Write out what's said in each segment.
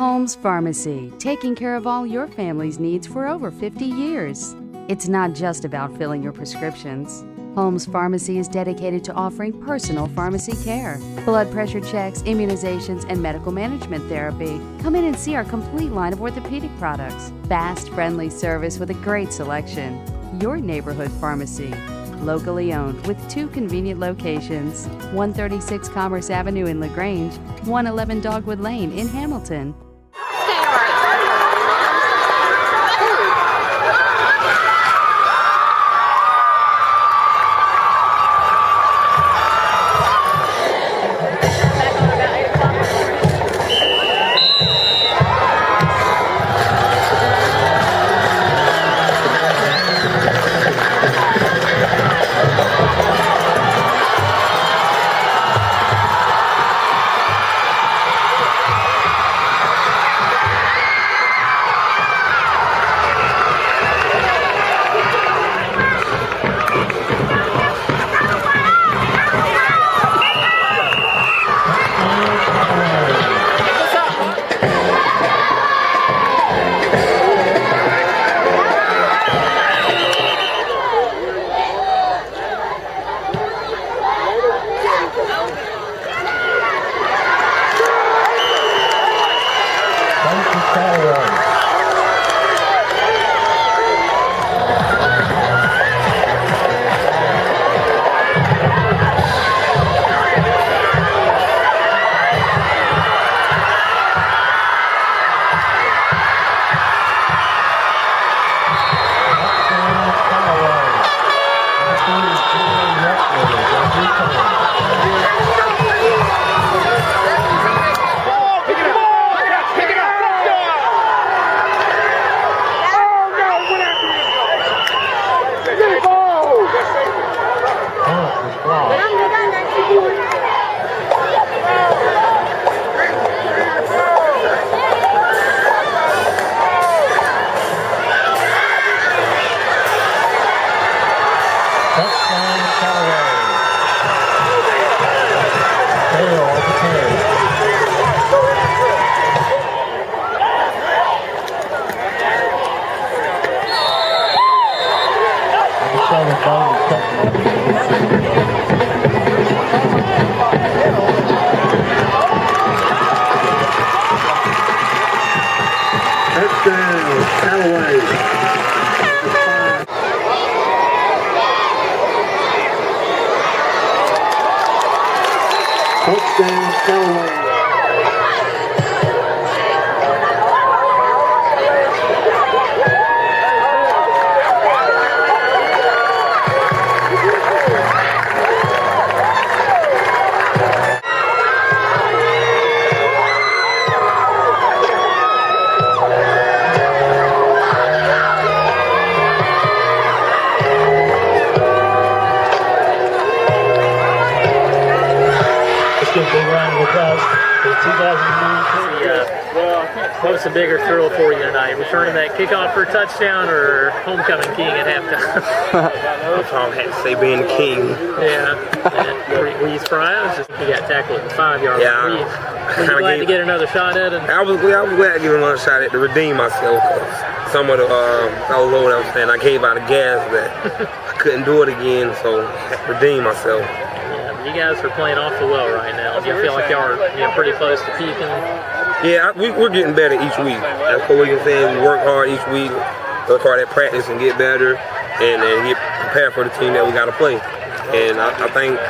Holmes Pharmacy, taking care of all your family's needs for over 50 years. It's not just about filling your prescriptions. Holmes Pharmacy is dedicated to offering personal pharmacy care, blood pressure checks, immunizations, and medical management therapy. Come in and see our complete line of orthopedic products. Fast, friendly service with a great selection. Your neighborhood pharmacy. Locally owned with 2 convenient locations, 136 Commerce Avenue in LaGrange, 111 Dogwood Lane in Hamilton. Touchdown, Callaway. Big round of applause for 2019. What's the bigger thrill for you tonight? Returning that kickoff for a touchdown or homecoming king at halftime? I probably had to say being the king. Yeah. Were you surprised? You got tackled at the 5-yard line. Yeah. Were you glad to get another shot at it? I was glad to get another shot at to redeem myself. Cause some of the, I was low, I was saying I gave out of gas that I couldn't do it again, so I had to redeem myself. You guys are playing awfully well right now. Do you feel like y'all are pretty close to peaking? Yeah, we're getting better each week. That's what we can say. We work hard each week, work hard at practice and get better, and get prepared for the team that we got to play. And I think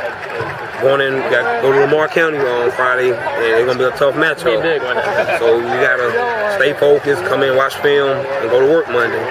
going in, got to go to Lamar County on Friday, and it's going to be a tough matchup. Be a big one. So we got to stay focused, come in, watch film, and go to work Monday.